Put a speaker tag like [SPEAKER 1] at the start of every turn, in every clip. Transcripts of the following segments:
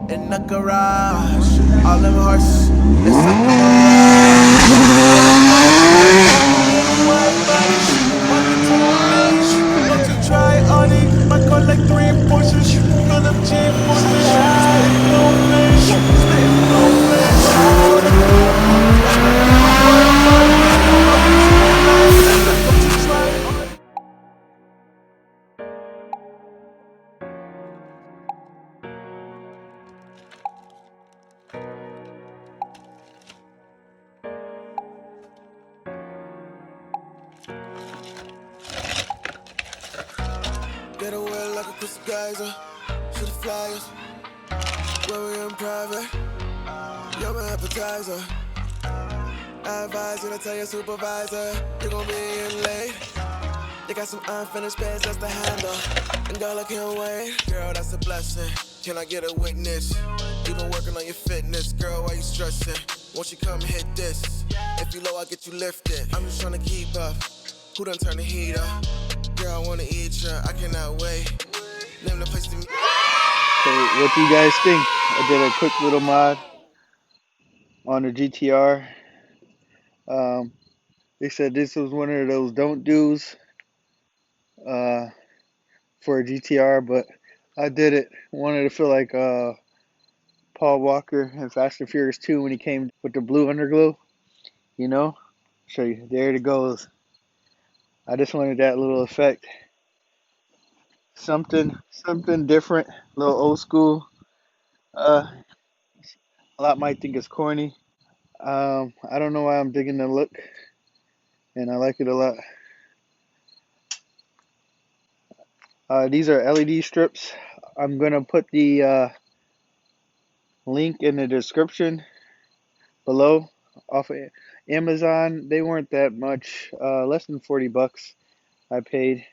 [SPEAKER 1] in the garage. All them horses, it's like a mirage. White bodies, walking to the beach. Want to try on it? Might go like 3 Porsches. Fill up G-forces. Spitting blue flames, spitting blue flames. Told her keep it moving. White bodies, walking to the beach. Want to try on it? Get away like a crystal geyser. Shoot the flyers. When we in private, you're my appetizer. I advise you to tell your supervisor you're gon' be in late. You got some unfinished business that's to handle. And girl, I can't wait. Girl, that's a blessing. Can I get a witness? You been working on your fitness. Girl, why you stressing? Won't you come hit this? If you low, I'll get you lifted. I'm just trying to keep up. Who done turn the heat up? Girl, I wanna eat ya. I cannot wait. Name the place to meet.
[SPEAKER 2] So what do you guys think? I did a quick little mod on the GTR. They said this was one of those don't do's for a GTR, but I did it. Wanted to feel like Paul Walker in Fast and Furious 2 when he came with the blue underglow. You know? Show you. There it goes. I just wanted that little effect. Something different, a little old school. A lot might think it's corny. I don't know why I'm digging the look, and I like it a lot. These are LED strips. I'm gonna put the link in the description below off of Amazon. They weren't that much, less than 40 bucks I paid.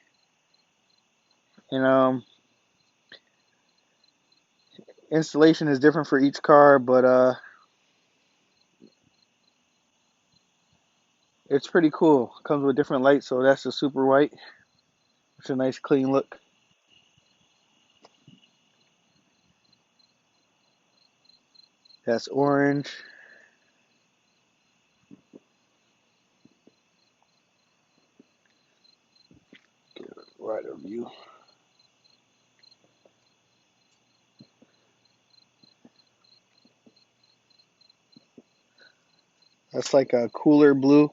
[SPEAKER 2] And installation is different for each car, but it's pretty cool. Comes with different lights, so that's the super white. It's a nice clean look. That's orange. Get a wider view. That's like a cooler blue.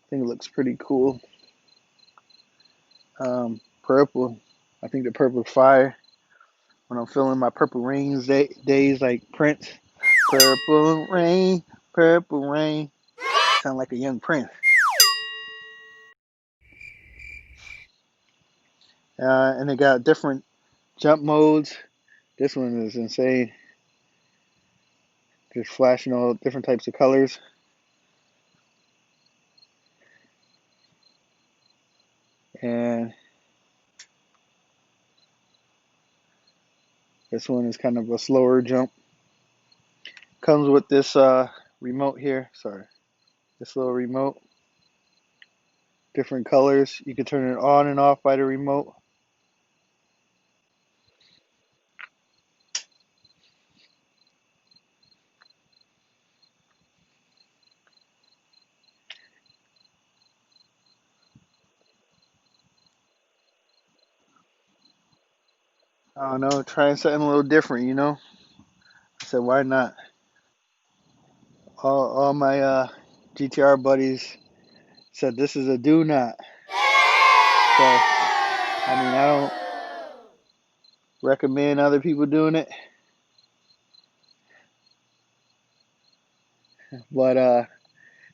[SPEAKER 2] I think it looks pretty cool. Purple. I think the purple fire. When I'm feeling my purple rains days like Prince. Purple rain, purple rain. Sound like a young Prince. And they got different jump modes. This one is insane. Just flashing all different types of colors. And this one is kind of a slower jump. Comes with this remote here. Sorry. This little remote. Different colors. You can turn it on and off by the remote. I don't know, trying something a little different, you know? I said, why not? All my GTR buddies said this is a do not. So, I mean, I don't recommend other people doing it. But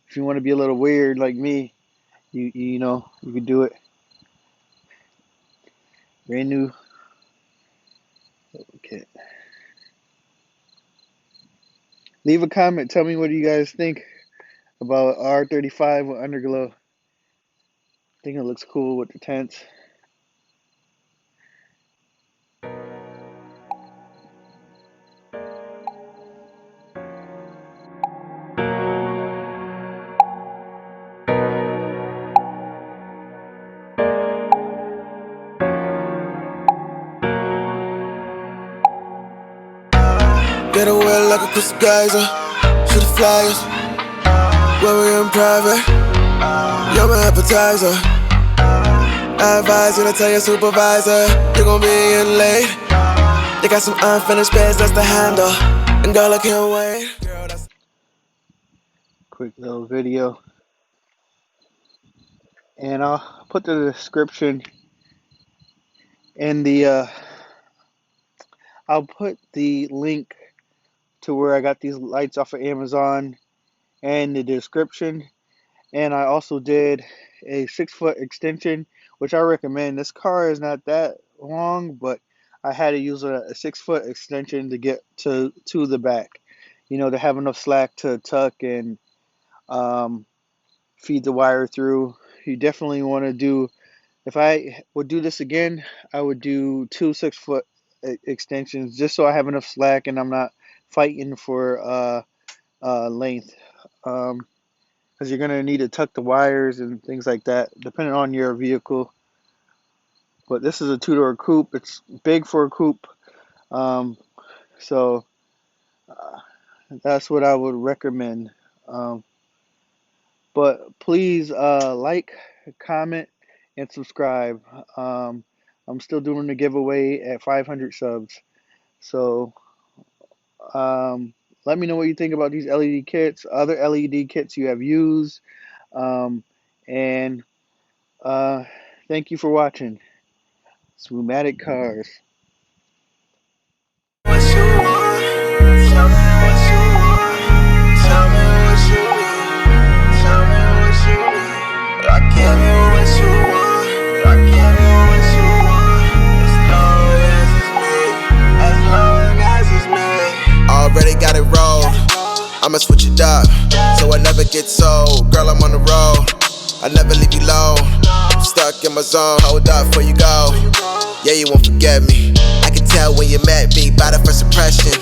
[SPEAKER 2] if you want to be a little weird like me, you know, you can do it. Brand new. Okay. Leave a comment. Tell me what do you guys think about R35 with Underglow. I think it looks cool with the tents.
[SPEAKER 1] Get away like a crystal geyser. Shoot the flyers. When we in private, you're my appetizer. I advise you to tell your supervisor you're gon' be in late. They got some unfinished beds, that's the handle. And girl, I can't wait.
[SPEAKER 2] Quick little video. And I'll put the description in the, I'll put the link to where I got these lights off of Amazon and the description. And I also did a 6-foot extension, which I recommend. This car is not that long, but I had to use a 6-foot extension to get to the back, to have enough slack to tuck and feed the wire through. You definitely want to do, if I would do this again, I would do 2 6-foot extensions just so I have enough slack and I'm not fighting for length. Because you're going to need to tuck the wires and things like that, depending on your vehicle. But this is a 2-door coupe. It's big for a coupe. So that's what I would recommend. But please like, comment, and subscribe. I'm still doing the giveaway at 500 subs. So let me know what you think about these LED kits, other LED kits you have used. And thank you for watching. Spumatic Carz.
[SPEAKER 1] What you want? Tell me what you want. Tell me what you need. Tell me what you need. I give you what you want. I give you what you want. As long as it's me. As long as it's me. Already got it rolled. I'ma switch it up so I never get sold. Girl, I'm on the road. I never leave you alone. I'm stuck in my zone. Hold up before you go. Yeah, you won't forget me. I can tell when you met me by the first impression.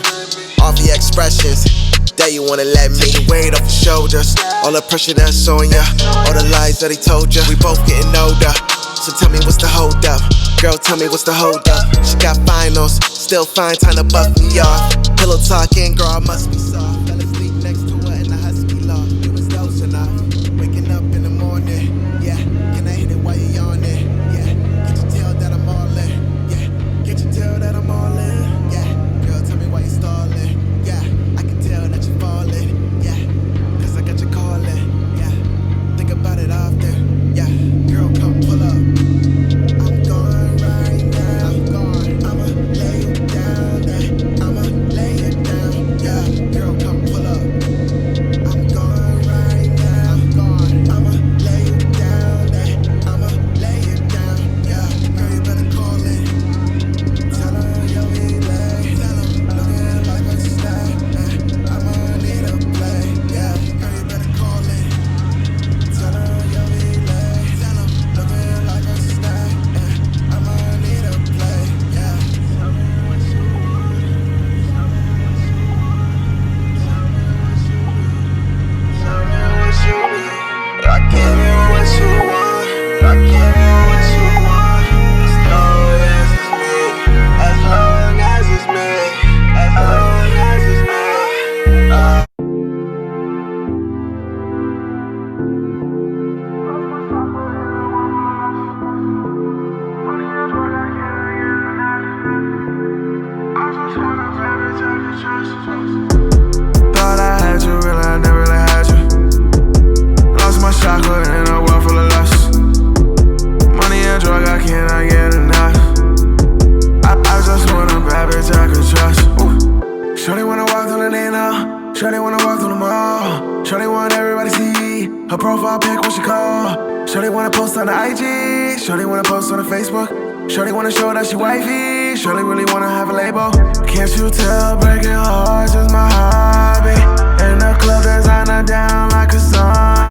[SPEAKER 1] Off your expressions that you wanna let me. Take the weight off your shoulders. All the pressure that's on ya. All the lies that he told ya. We both getting older. So tell me what's the hold up. Girl, tell me what's the hold up. She got finals, still fine, time to buff me off. Pillow talking, girl, I must be soft. Fell asleep next to her in the husky loft. You was close enough. Waking up in the morning. Yeah, can I hit it while you yawning? Yeah, get you tell that I'm all in. Yeah, get you tell that I'm all in. Yeah, girl, tell me why you stalling. Yeah, I can tell that you're falling. Yeah, cause I got you calling. Yeah, think about it often. Yeah, girl, come pull up. I'm gone right now. I'm gone. I'ma lay you down. Yeah, I'ma lay you down. Yeah, girl, come pull up. I'm gone right now. I'm gone. I'ma lay you down. Yeah, I'ma lay you down. Yeah, girl, you better call it. Tell her you'll be late. Tell her looking like a snack. I'ma need a play. Yeah, girl, you better call it. Tell her you'll be late. Tell her looking like a snack. I'ma need a play. Yeah. Tell me what you want. Tell me what you need. I give you what you want. I give you what you want. As long as it's me. As long as it's me. As long as it's me. Thought I had you, really, I never really had you. Lost my chakra in a world full of lust. Money and drug, I cannot get enough. I just want a bad bitch I can trust. Ooh. Shorty wanna walk through the Nina. Shorty wanna walk through the mall. Shorty want everybody see her profile pic when she call. Shorty wanna post on the IG. Shorty wanna post on the Facebook. Shorty wanna show that she wifey. Shorty really wanna have a label. Can't you tell breaking hearts is my heart?